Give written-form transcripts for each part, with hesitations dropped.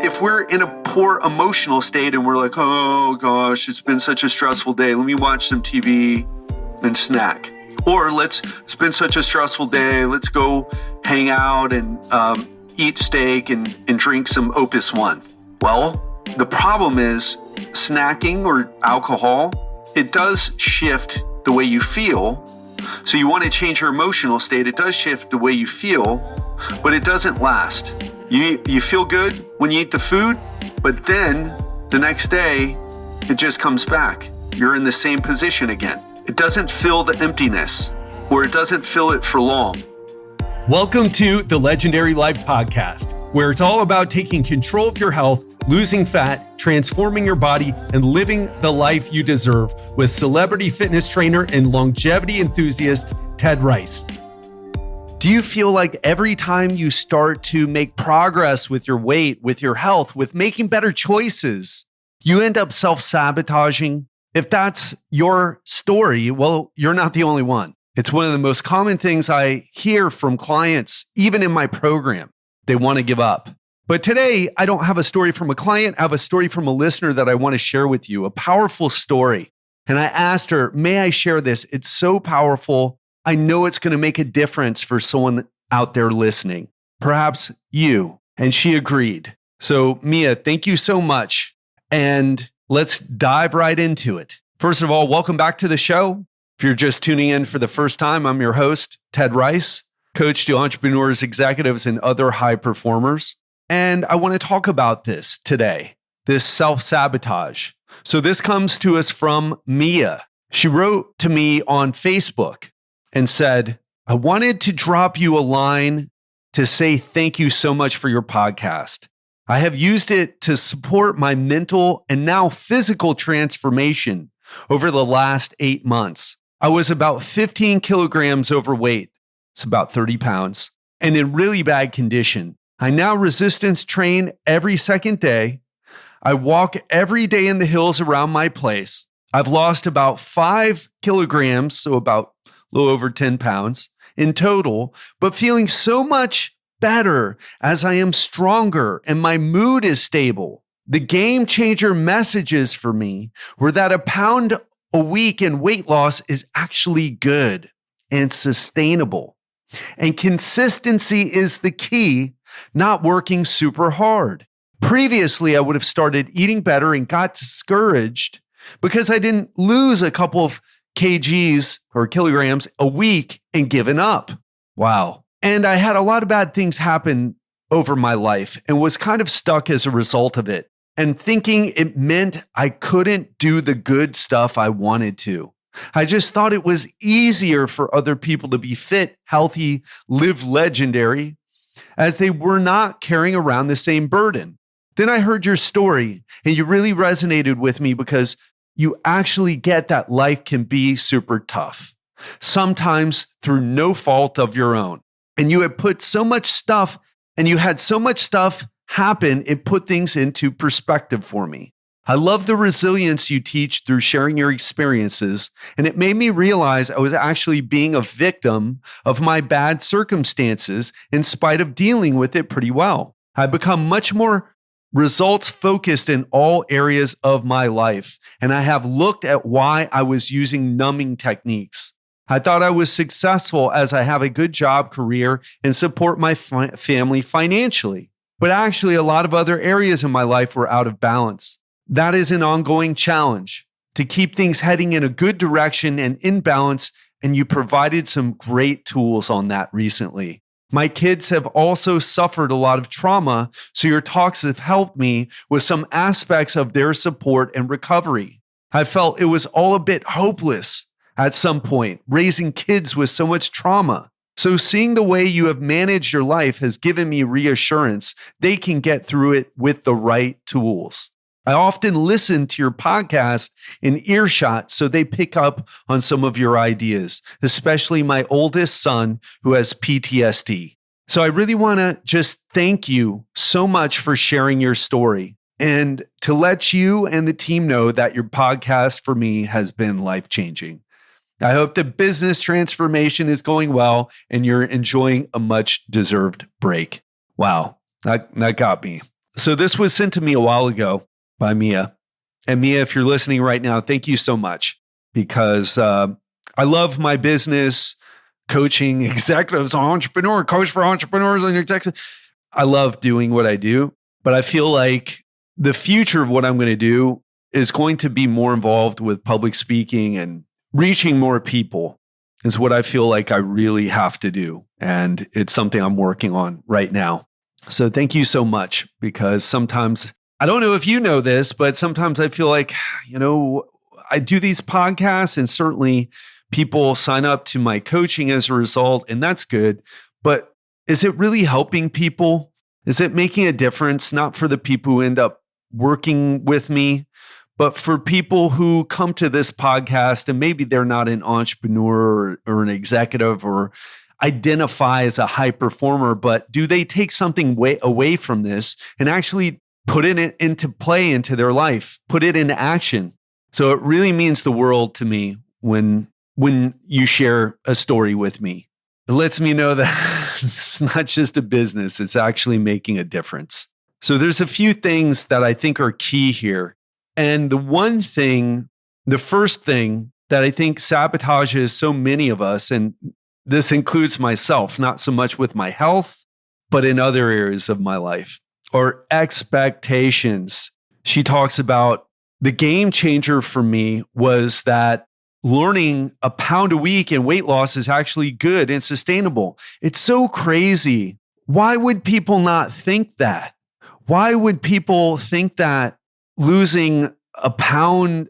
If we're in a poor emotional state and we're like, oh gosh, it's been such a stressful day, let me watch some TV and snack. Or it's been such a stressful day, let's go hang out and eat steak and drink some Opus One. Well, the problem is snacking or alcohol, it does shift the way you feel. So you want to change your emotional state. It does shift the way you feel, but it doesn't last. You feel good when you eat the food, but then the next day, it just comes back. You're in the same position again. It doesn't fill the emptiness, or it doesn't fill it for long. Welcome to the Legendary Life Podcast, where it's all about taking control of your health, losing fat, transforming your body, and living the life you deserve with celebrity fitness trainer and longevity enthusiast, Ted Rice. Do you feel like every time you start to make progress with your weight, with your health, with making better choices, you end up self-sabotaging? If that's your story, well, you're not the only one. It's one of the most common things I hear from clients, even in my program. They want to give up. But today, I don't have a story from a client. I have a story from a listener that I want to share with you, a powerful story. And I asked her, may I share this? It's so powerful. I know it's going to make a difference for someone out there listening, perhaps you. And she agreed. So Mia, thank you so much. And let's dive right into it. First of all, welcome back to the show. If you're just tuning in for the first time, I'm your host, Ted Rice, coach to entrepreneurs, executives, and other high performers. And I want to talk about this today, this self-sabotage. So this comes to us from Mia. She wrote to me on Facebook and said, I wanted to drop you a line to say thank you so much for your podcast. I have used it to support my mental and now physical transformation over the last 8 months. I was about 15 kilograms overweight. It's about 30 pounds and in really bad condition. I now resistance train every second day. I walk every day in the hills around my place. I've lost about 5 kilograms, so about a little over 10 pounds in total, but feeling so much better as I am stronger and my mood is stable. The game changer messages for me were that a pound a week in weight loss is actually good and sustainable. And consistency is the key, not working super hard. Previously, I would have started eating better and got discouraged because I didn't lose a couple of kgs or kilograms a week and given up. Wow. And I had a lot of bad things happen over my life and was kind of stuck as a result of it and thinking it meant I couldn't do the good stuff I wanted to. I just thought it was easier for other people to be fit, healthy, live legendary, as they were not carrying around the same burden. Then I heard your story and you really resonated with me because you actually get that life can be super tough, sometimes through no fault of your own. And you had put so much stuff and you had so much stuff happen, it put things into perspective for me. I love the resilience you teach through sharing your experiences, and it made me realize I was actually being a victim of my bad circumstances in spite of dealing with it pretty well. I've become much more results focused in all areas of my life, and I have looked at why I was using numbing techniques. I thought I was successful as I have a good job, career, and support my family financially. But actually, a lot of other areas in my life were out of balance. That is an ongoing challenge to keep things heading in a good direction and in balance, and you provided some great tools on that recently. My kids have also suffered a lot of trauma, so your talks have helped me with some aspects of their support and recovery. I felt it was all a bit hopeless at some point, raising kids with so much trauma. So seeing the way you have managed your life has given me reassurance they can get through it with the right tools. I often listen to your podcast in earshot so they pick up on some of your ideas, especially my oldest son who has PTSD. So I really want to just thank you so much for sharing your story and to let you and the team know that your podcast for me has been life-changing. I hope the business transformation is going well and you're enjoying a much deserved break. Wow, that got me. So this was sent to me a while ago by Mia. And Mia, if you're listening right now, thank you so much, because I love my business, coaching executives, entrepreneur, coach for entrepreneurs and executives. I love doing what I do, but I feel like the future of what I'm going to do is going to be more involved with public speaking and reaching more people is what I feel like I really have to do. And it's something I'm working on right now. So thank you so much, because sometimes, I don't know if you know this, but sometimes I feel like, I do these podcasts and certainly people sign up to my coaching as a result, and that's good. But is it really helping people? Is it making a difference? Not for the people who end up working with me, but for people who come to this podcast and maybe they're not an entrepreneur or an executive or identify as a high performer, but do they take something away from this and actually put it into play into their life, put it into action? So it really means the world to me when you share a story with me. It lets me know that it's not just a business, it's actually making a difference. So there's a few things that I think are key here. And the first thing that I think sabotages so many of us, and this includes myself, not so much with my health, but in other areas of my life, are expectations. She talks about the game changer for me was that learning a pound a week in weight loss is actually good and sustainable. It's so crazy. Why would people not think that? Why would people think that losing a pound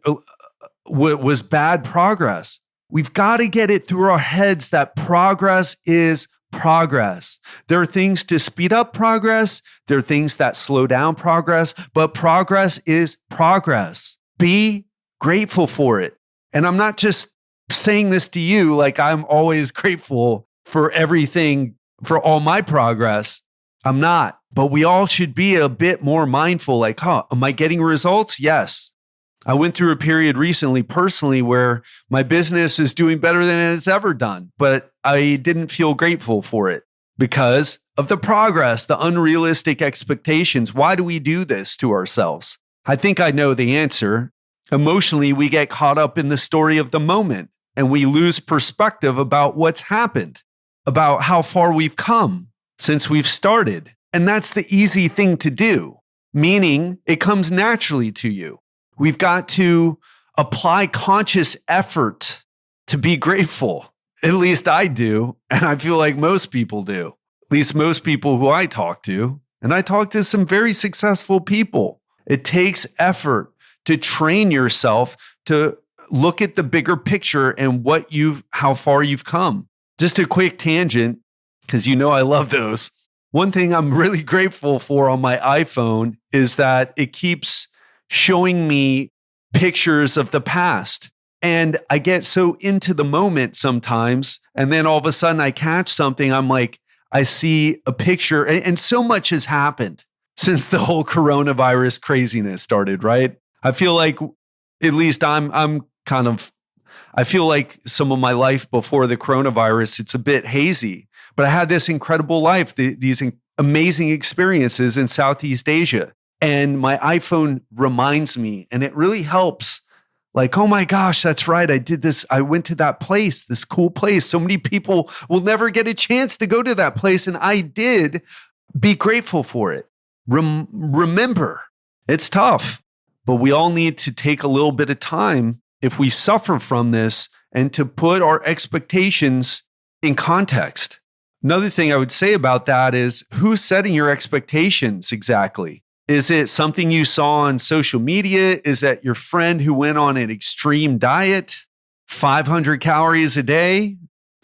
was bad progress? We've got to get it through our heads that progress is progress. There are things to speed up progress. There are things that slow down progress, but progress is progress. Be grateful for it. And I'm not just saying this to you like I'm always grateful for everything, for all my progress. I'm not, but we all should be a bit more mindful, like, am I getting results? Yes. I went through a period recently personally where my business is doing better than it's ever done, but I didn't feel grateful for it because of the progress, the unrealistic expectations. Why do we do this to ourselves? I think I know the answer. Emotionally, we get caught up in the story of the moment and we lose perspective about what's happened, about how far we've come since we've started. And that's the easy thing to do, meaning it comes naturally to you. We've got to apply conscious effort to be grateful. At least I do. And I feel like most people do. At least most people who I talk to. And I talk to some very successful people. It takes effort to train yourself to look at the bigger picture and how far you've come. Just a quick tangent, because I love those. One thing I'm really grateful for on my iPhone is that it keeps showing me pictures of the past. And I get so into the moment sometimes. And then all of a sudden I catch something. I'm like, I see a picture, and so much has happened since the whole coronavirus craziness started, right? I feel like, at least I feel like some of my life before the coronavirus, it's a bit hazy, but I had this incredible life, these amazing experiences in Southeast Asia. And my iPhone reminds me, and it really helps. Like, oh my gosh, that's right. I did this. I went to that place, this cool place. So many people will never get a chance to go to that place. And I did. Be grateful for it. Remember, it's tough, but we all need to take a little bit of time if we suffer from this and to put our expectations in context. Another thing I would say about that is, who's setting your expectations exactly? Is it something you saw on social media? Is that your friend who went on an extreme diet, 500 calories a day,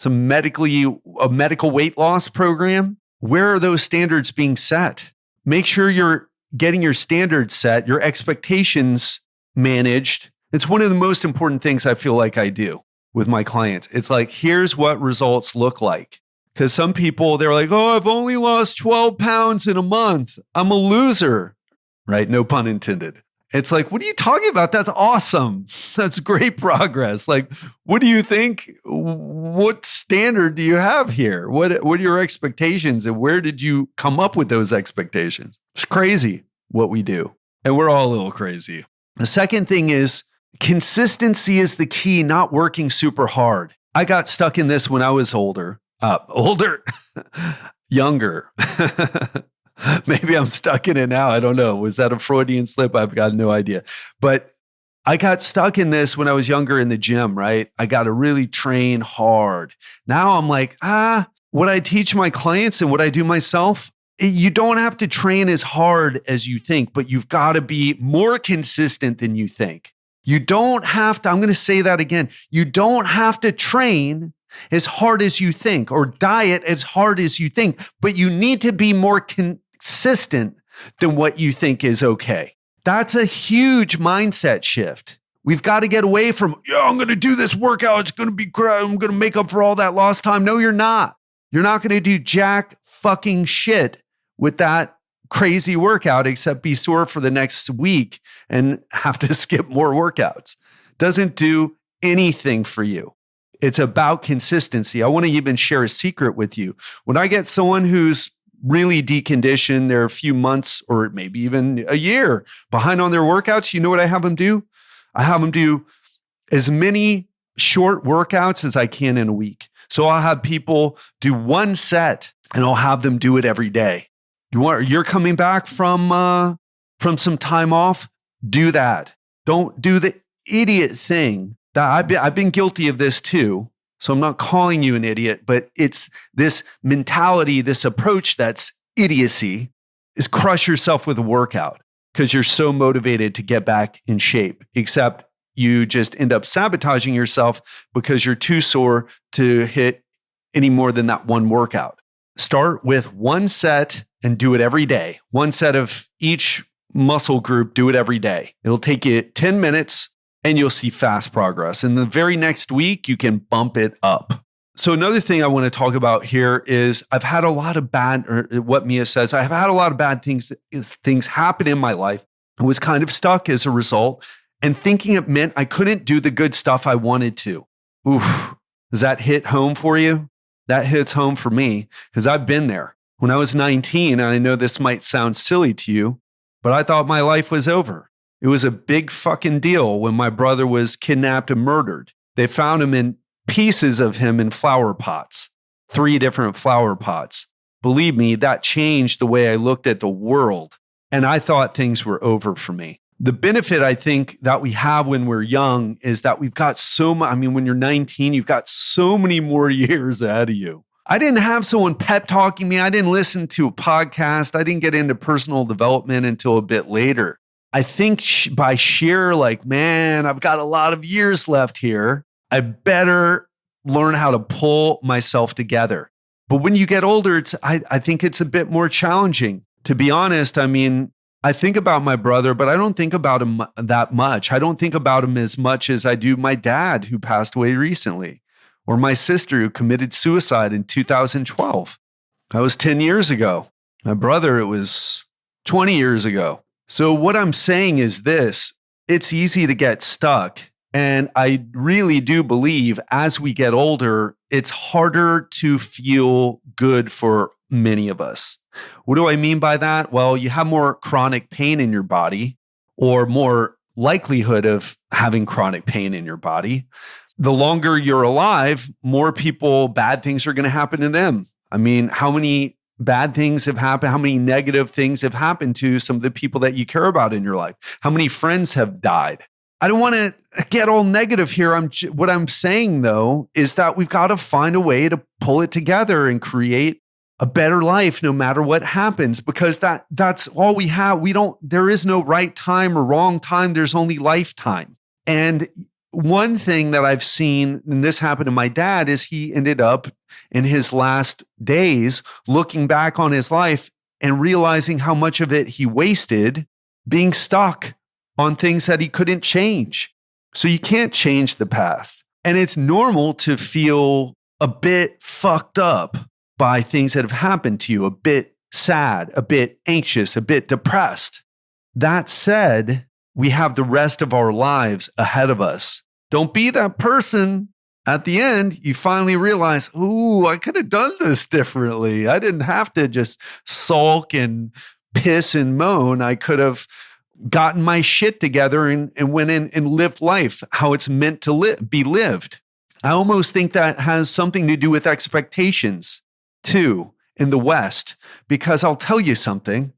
a medical weight loss program? Where are those standards being set? Make sure you're getting your standards set, your expectations managed. It's one of the most important things I feel like I do with my clients. It's like, here's what results look like. Because some people, they're like, oh, I've only lost 12 pounds in a month. I'm a loser, right? No pun intended. It's like, what are you talking about? That's awesome. That's great progress. Like, what do you think? What standard do you have here? What are your expectations, and where did you come up with those expectations? It's crazy. what we do. And we're all a little crazy. The second thing is consistency is the key, not working super hard. I got stuck in this when I was younger. Maybe I'm stuck in it now. I don't know. Was that a Freudian slip? I've got no idea. But I got stuck in this when I was younger in the gym, right? I got to really train hard. Now I'm like, what I teach my clients and what I do myself, you don't have to train as hard as you think, but you've got to be more consistent than you think. You don't have to, I'm going to say that again. You don't have to train as hard as you think or diet as hard as you think, but you need to be more consistent than what you think is okay. That's a huge mindset shift. We've got to get away from, I'm going to do this workout. It's going to be great. I'm going to make up for all that lost time. No, you're not. You're not going to do jack fucking shit with that crazy workout except be sore for the next week and have to skip more workouts. Doesn't do anything for you. It's about consistency. I want to even share a secret with you. When I get someone who's really deconditioned, they're a few months or maybe even a year behind on their workouts, you know what I have them do? I have them do as many short workouts as I can in a week. So I'll have people do one set and I'll have them do it every day. You're coming back from some time off? Do that. Don't do the idiot thing that I've been guilty of this too. So I'm not calling you an idiot, but it's this mentality, this approach that's idiocy is crush yourself with a workout because you're so motivated to get back in shape, except you just end up sabotaging yourself because you're too sore to hit any more than that one workout. Start with one set and do it every day. One set of each muscle group, do it every day. It'll take you 10 minutes and you'll see fast progress. And the very next week, you can bump it up. So another thing I want to talk about here is I've had a lot of what Mia says, I've had a lot of bad things happen in my life. I was kind of stuck as a result and thinking it meant I couldn't do the good stuff I wanted to. Oof. Does that hit home for you? That hits home for me because I've been there. When I was 19, and I know this might sound silly to you, but I thought my life was over. It was a big fucking deal when my brother was kidnapped and murdered. They found him in pieces of him in flower pots, 3 different flower pots. Believe me, that changed the way I looked at the world. And I thought things were over for me. The benefit I think that we have when we're young is that we've got so much. I mean, when you're 19, you've got so many more years ahead of you. I didn't have someone pep talking me. I didn't listen to a podcast. I didn't get into personal development until a bit later. I think by sheer man, I've got a lot of years left here. I better learn how to pull myself together. But when you get older, I think it's a bit more challenging. To be honest, I mean, I think about my brother, but I don't think about him that much. I don't think about him as much as I do my dad who passed away recently, or my sister who committed suicide in 2012. That was 10 years ago. My brother, it was 20 years ago. So what I'm saying is this, it's easy to get stuck. And I really do believe as we get older, it's harder to feel good for many of us. What do I mean by that? Well, you have more chronic pain in your body or more likelihood of having chronic pain in your body. The longer you're alive, more bad things are going to happen to them. I mean, how many bad things have happened? How many negative things have happened to some of the people that you care about in your life? How many friends have died? I don't want to get all negative here. What I'm saying, though, is that we've got to find a way to pull it together and create a better life no matter what happens, because that's all we have. There is no right time or wrong time. There's only lifetime. And one thing that I've seen, and this happened to my dad, is he ended up in his last days looking back on his life and realizing how much of it he wasted being stuck on things that he couldn't change. So you can't change the past. And it's normal to feel a bit fucked up by things that have happened to you, a bit sad, a bit anxious, a bit depressed. That said, we have the rest of our lives ahead of us. Don't be that person. At the end, you finally realize, ooh, I could have done this differently. I didn't have to just sulk and piss and moan. I could have gotten my shit together and went in and lived life how it's meant to be lived. I almost think that has something to do with expectations too in the West, because I'll tell you something.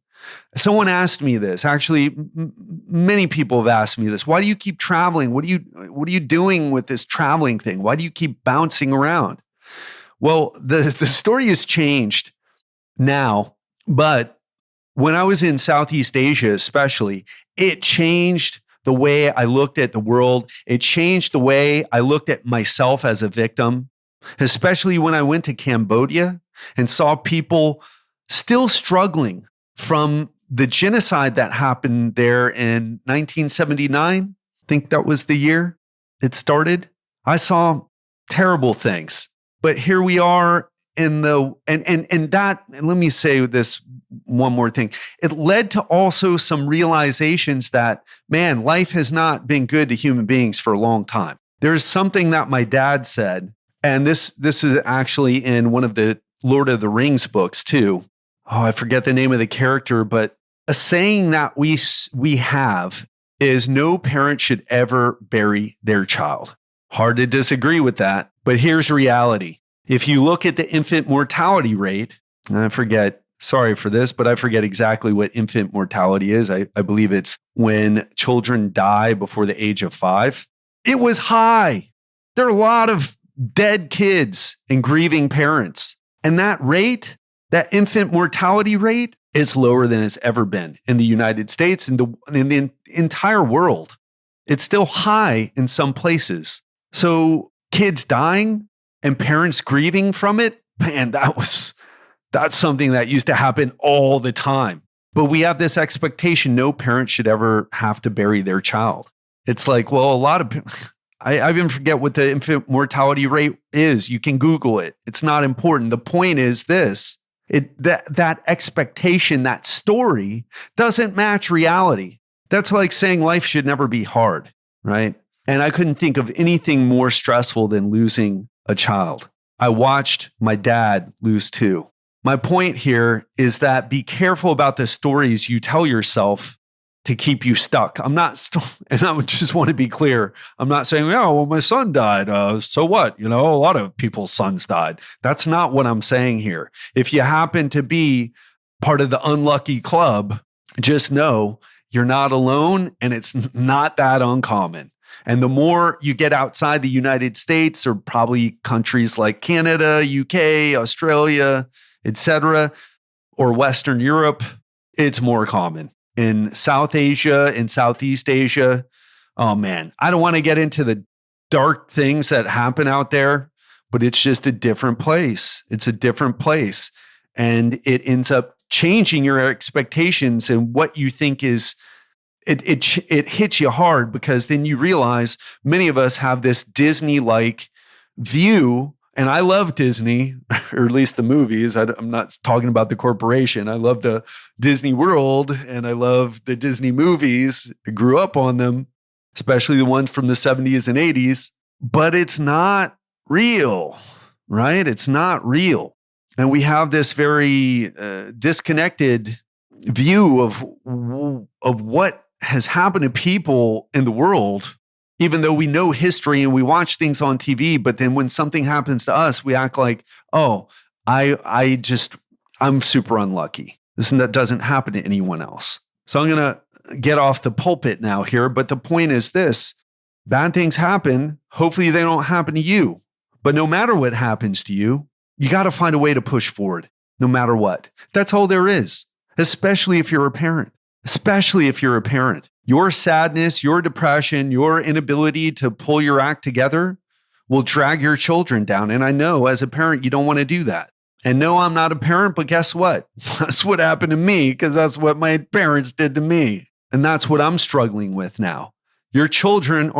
Someone asked me this. Actually, many people have asked me this. Why do you keep traveling? What are you doing with this traveling thing? Why do you keep bouncing around? Well, the story has changed now, but when I was in Southeast Asia, especially, it changed the way I looked at the world. It changed the way I looked at myself as a victim, especially when I went to Cambodia and saw people still struggling from the genocide that happened there in 1979. I think that was the year it started. I saw terrible things, but here we are in the, and let me say this one more thing. It led to also some realizations that, man, life has not been good to human beings for a long time. There's something that my dad said, and this is actually in one of the Lord of the Rings books too. Oh, I forget the name of the character, but a saying that we have is no parent should ever bury their child. Hard to disagree with that, but here's reality. If you look at the infant mortality rate, and I forget, sorry for this, but I forget exactly what infant mortality is. I believe it's when children die before the age of 5. It was high. There are a lot of dead kids and grieving parents. And that rate, that infant mortality rate, is lower than it's ever been in the United States and in the entire world. It's still high in some places. So kids dying and parents grieving from it, man, that's something that used to happen all the time. But we have this expectation no parent should ever have to bury their child. It's like, well, a lot of I even forget what the infant mortality rate is. You can Google it. It's not important. The point is this. That expectation, that story doesn't match reality. That's like saying life should never be hard, right? And I couldn't think of anything more stressful than losing a child. I watched my dad lose 2. My point here is that be careful about the stories you tell yourself to keep you stuck. And I would just want to be clear. I'm not saying, oh, well, my son died. So what? A lot of people's sons died. That's not what I'm saying here. If you happen to be part of the unlucky club, just know you're not alone and it's not that uncommon. And the more you get outside the United States or probably countries like Canada, UK, Australia, etc., or Western Europe, it's more common. In South Asia, in Southeast Asia, oh man, I don't want to get into the dark things that happen out there, but it's just a different place. It's a different place. And it ends up changing your expectations and what you think is, it hits you hard because then you realize many of us have this Disney-like view. And I love Disney, or at least the movies. I'm not talking about the corporation. I love the Disney World and I love the Disney movies. I grew up on them, especially the ones from the 70s and 80s. But it's not real, right? It's not real. And we have this very disconnected view of what has happened to people in the world. Even though we know history and we watch things on TV, but then when something happens to us, we act like, oh, I'm super unlucky. That doesn't happen to anyone else. So I'm going to get off the pulpit now here. But the point is this, bad things happen. Hopefully they don't happen to you. But no matter what happens to you, you got to find a way to push forward, no matter what. That's all there is, especially if you're a parent. Your sadness, your depression, your inability to pull your act together will drag your children down. And I know as a parent, you don't want to do that. And no, I'm not a parent, but guess what? That's what happened to me because that's what my parents did to me. And that's what I'm struggling with now. Your children's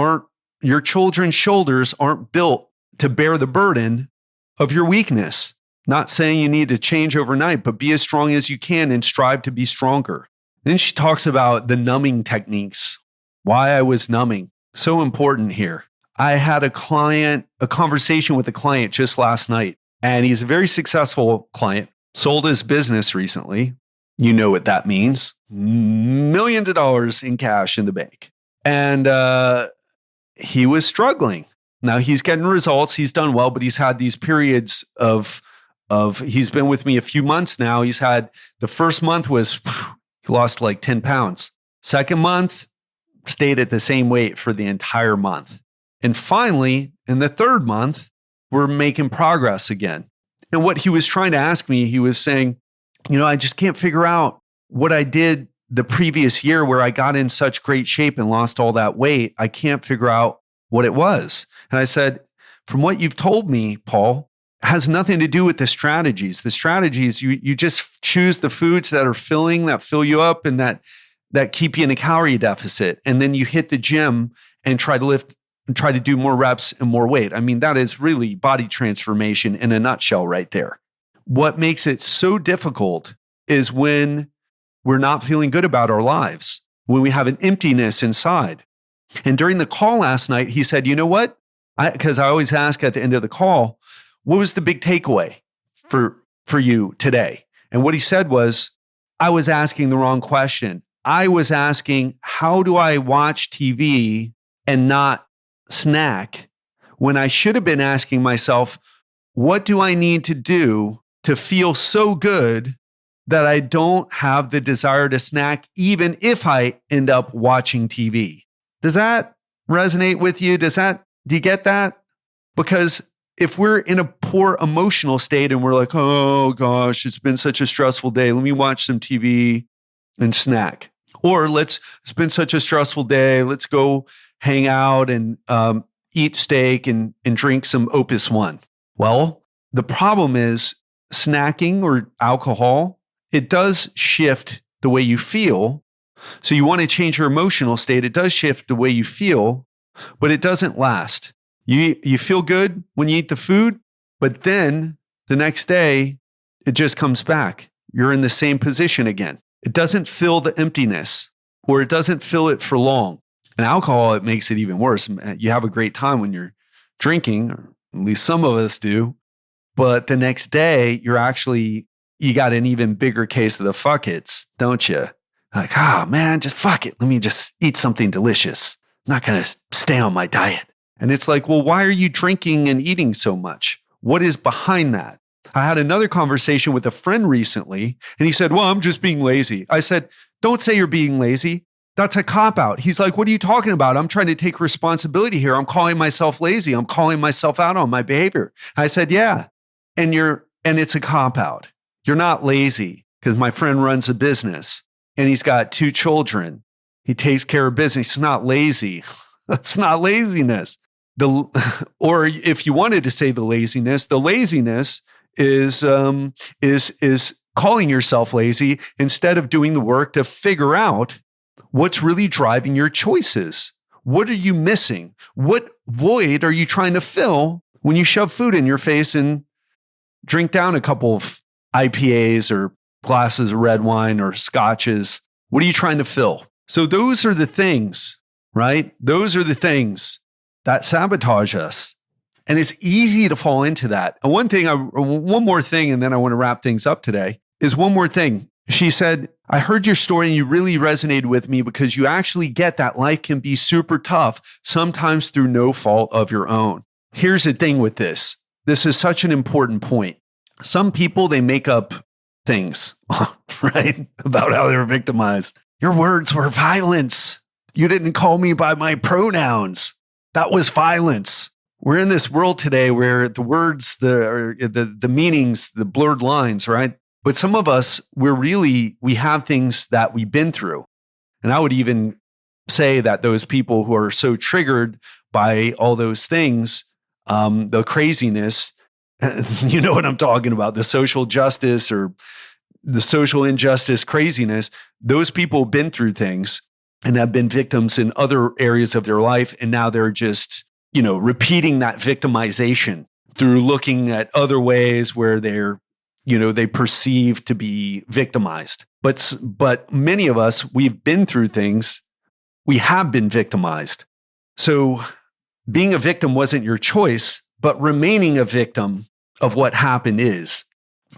shoulders aren't built to bear the burden of your weakness. Not saying you need to change overnight, but be as strong as you can and strive to be stronger. Then she talks about the numbing techniques, why I was numbing. So important here. I had a conversation with a client just last night, and he's a very successful client, sold his business recently, You know what that means. Millions of dollars in cash in the bank. And he was struggling. Now he's getting results. He's done well, but he's had these periods of he's been with me a few months now. He's had the first month was he lost like 10 pounds. Second month stayed at the same weight for the entire month. And finally, in the third month, we're making progress again. And what he was trying to ask me, he was saying, I just can't figure out what I did the previous year where I got in such great shape and lost all that weight. I can't figure out what it was. And I said, from what you've told me, Paul, has nothing to do with the strategies. The strategies, you just choose the foods that are filling, that fill you up and that keep you in a calorie deficit. And then you hit the gym and try to lift and try to do more reps and more weight. I mean, that is really body transformation in a nutshell right there. What makes it so difficult is when we're not feeling good about our lives, when we have an emptiness inside. And during the call last night, he said, you know what? Because I always ask at the end of the call, what was the big takeaway for you today? And what he said was, I was asking the wrong question. I was asking, how do I watch TV and not snack when I should have been asking myself, what do I need to do to feel so good that I don't have the desire to snack, even if I end up watching TV? Does that resonate with you? Do you get that? Because if we're in a poor emotional state and we're like, oh gosh, it's been such a stressful day, let me watch some TV and snack. Or it's been such a stressful day, let's go hang out and eat steak and drink some Opus One. Well, the problem is snacking or alcohol, it does shift the way you feel. So you want to change your emotional state. It does shift the way you feel, but it doesn't last. You feel good when you eat the food, but then the next day, it just comes back. You're in the same position again. It doesn't fill the emptiness, or it doesn't fill it for long. And alcohol, it makes it even worse. You have a great time when you're drinking, or at least some of us do. But the next day, you got an even bigger case of the fuck it's, don't you? Like, oh man, just fuck it. Let me just eat something delicious. I'm not going to stay on my diet. And it's like, well, why are you drinking and eating so much? What is behind that? I had another conversation with a friend recently, and he said, well, I'm just being lazy. I said, don't say you're being lazy. That's a cop-out. He's like, what are you talking about? I'm trying to take responsibility here. I'm calling myself lazy. I'm calling myself out on my behavior. I said, yeah. And it's a cop-out. You're not lazy, because my friend runs a business and he's got 2 children. He takes care of business. He's not lazy. That's not laziness. Or if you wanted to say the laziness is calling yourself lazy instead of doing the work to figure out what's really driving your choices. What are you missing? What void are you trying to fill when you shove food in your face and drink down a couple of IPAs or glasses of red wine or scotches? What are you trying to fill? So those are the things, right? Those are the things that sabotage us. And it's easy to fall into that. And one more thing, and then I want to wrap things up today, is one more thing. She said, I heard your story and you really resonated with me because you actually get that life can be super tough, sometimes through no fault of your own. Here's the thing with this. This is such an important point. Some people, they make up things, right? About how they're victimized. Your words were violence. You didn't call me by my pronouns. That was violence. We're in this world today where the words, the meanings, the blurred lines, right? But some of us, we have things that we've been through. And I would even say that those people who are so triggered by all those things, the craziness, you know what I'm talking about, the social justice or the social injustice craziness, those people have been through things and have been victims in other areas of their life. And now they're just, repeating that victimization through looking at other ways where they perceive to be victimized. But many of us, we've been through things. We have been victimized. So being a victim wasn't your choice, but remaining a victim of what happened is.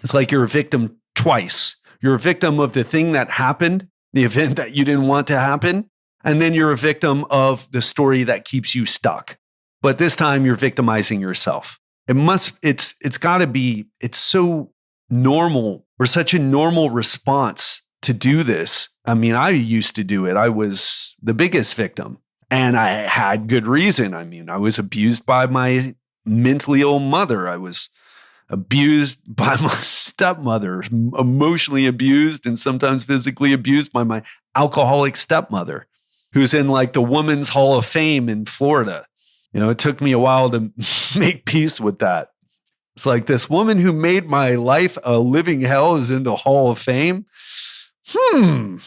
It's like you're a victim twice. You're a victim of the thing that happened, the event that you didn't want to happen. And then you're a victim of the story that keeps you stuck. But this time you're victimizing yourself. It's gotta be, it's so normal or such a normal response to do this. I mean, I used to do it. I was the biggest victim and I had good reason. I mean, I was abused by my mentally ill mother. I was abused by my stepmother, emotionally abused and sometimes physically abused by my alcoholic stepmother, who's in like the Women's Hall of Fame in Florida. It took me a while to make peace with that. It's like this woman who made my life a living hell is in the Hall of Fame. And,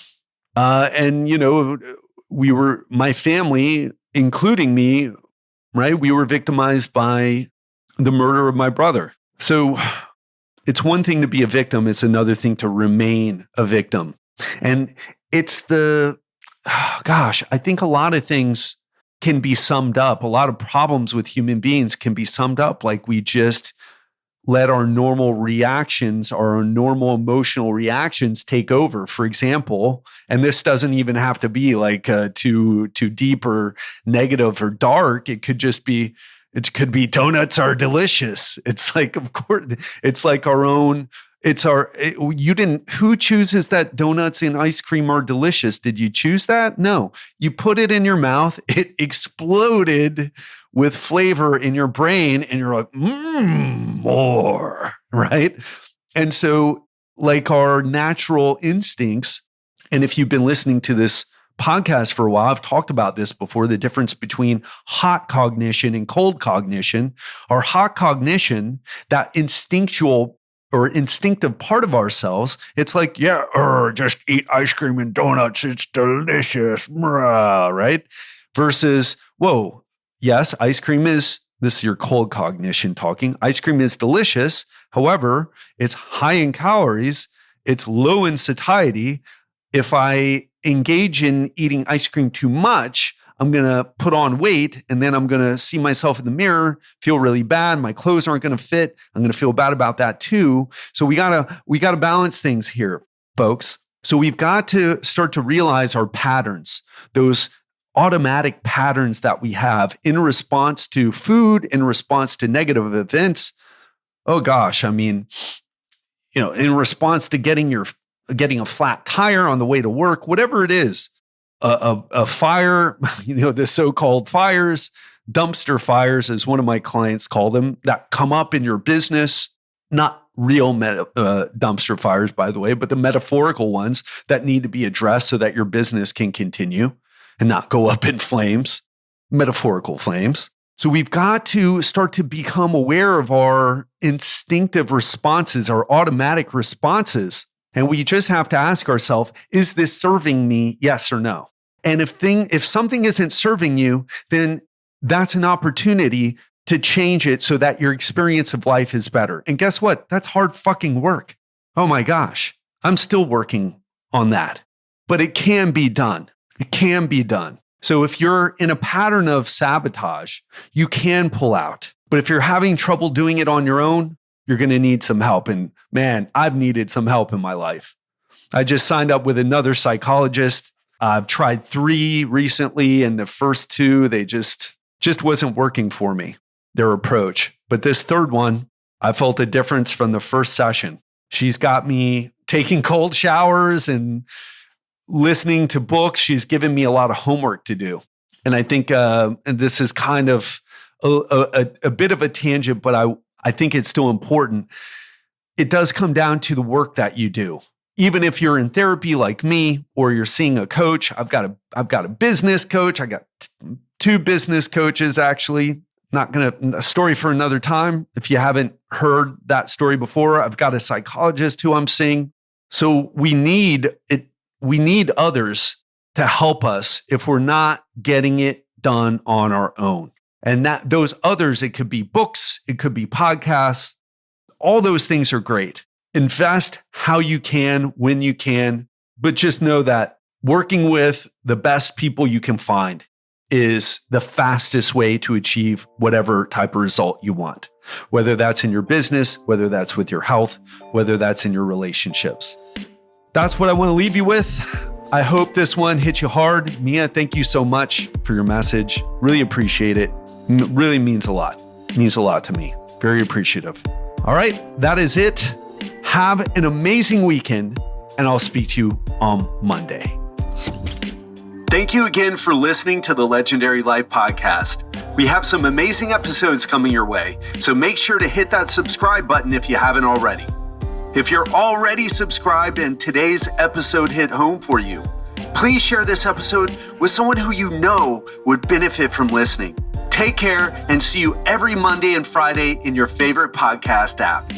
my family, including me, right? We were victimized by the murder of my brother. So it's one thing to be a victim. It's another thing to remain a victim. And it's I think a lot of things can be summed up. A lot of problems with human beings can be summed up like we just let our normal reactions, our normal emotional reactions take over. For example, and this doesn't even have to be like too deep or negative or dark. It could be donuts are delicious. It's like, of course, it's like our own. Who chooses that donuts and ice cream are delicious? Did you choose that? No, you put it in your mouth. It exploded with flavor in your brain and you're like, more, right? And so like our natural instincts, and if you've been listening to this podcast for a while, I've talked about this before, the difference between hot cognition and cold cognition. Our hot cognition, that instinctual or instinctive part of ourselves, it's like, just eat ice cream and donuts. It's delicious, right? Versus, whoa, yes, ice cream this is your cold cognition talking. Ice cream is delicious. However, it's high in calories. It's low in satiety. If I engage in eating ice cream too much, I'm going to put on weight and then I'm going to see myself in the mirror, feel really bad. My clothes aren't going to fit. I'm going to feel bad about that too. So we got to balance things here, folks. So we've got to start to realize our patterns, those automatic patterns that we have in response to food, in response to negative events. Oh gosh, I mean, in response to getting a flat tire on the way to work, whatever it is, a fire, the so-called fires, dumpster fires, as one of my clients call them, that come up in your business, not real dumpster fires, by the way, but the metaphorical ones that need to be addressed so that your business can continue and not go up in flames, metaphorical flames. So we've got to start to become aware of our instinctive responses, our automatic responses. And we just have to ask ourselves, is this serving me? Yes or no? And if something isn't serving you, then that's an opportunity to change it so that your experience of life is better. And guess what? That's hard fucking work. Oh my gosh, I'm still working on that. But it can be done. It can be done. So if you're in a pattern of sabotage, you can pull out. But if you're having trouble doing it on your own, you're going to need some help. And man, I've needed some help in my life. I just signed up with another psychologist. I've tried 3 recently, and the first 2, they just wasn't working for me, their approach. But this third one, I felt a difference from the first session. She's got me taking cold showers and listening to books. She's given me a lot of homework to do. And I think and this is kind of a bit of a tangent, but I think it's still important. It does come down to the work that you do. Even if you're in therapy like me, or you're seeing a coach, I've got a business coach. I got 2 business coaches, actually. A story for another time. If you haven't heard that story before, I've got a psychologist who I'm seeing. So we need others to help us if we're not getting it done on our own. And that those others, it could be books, it could be podcasts. All those things are great. Invest how you can, when you can, but just know that working with the best people you can find is the fastest way to achieve whatever type of result you want, whether that's in your business, whether that's with your health, whether that's in your relationships. That's what I want to leave you with. I hope this one hit you hard. Mia, thank you so much for your message. Really appreciate it. Really means a lot. Means a lot to me. Very appreciative. All right, that is it. Have an amazing weekend, and I'll speak to you on Monday. Thank you again for listening to the Legendary Life Podcast. We have some amazing episodes coming your way, so make sure to hit that subscribe button if you haven't already. If you're already subscribed and today's episode hit home for you, please share this episode with someone who you know would benefit from listening. Take care and see you every Monday and Friday in your favorite podcast app.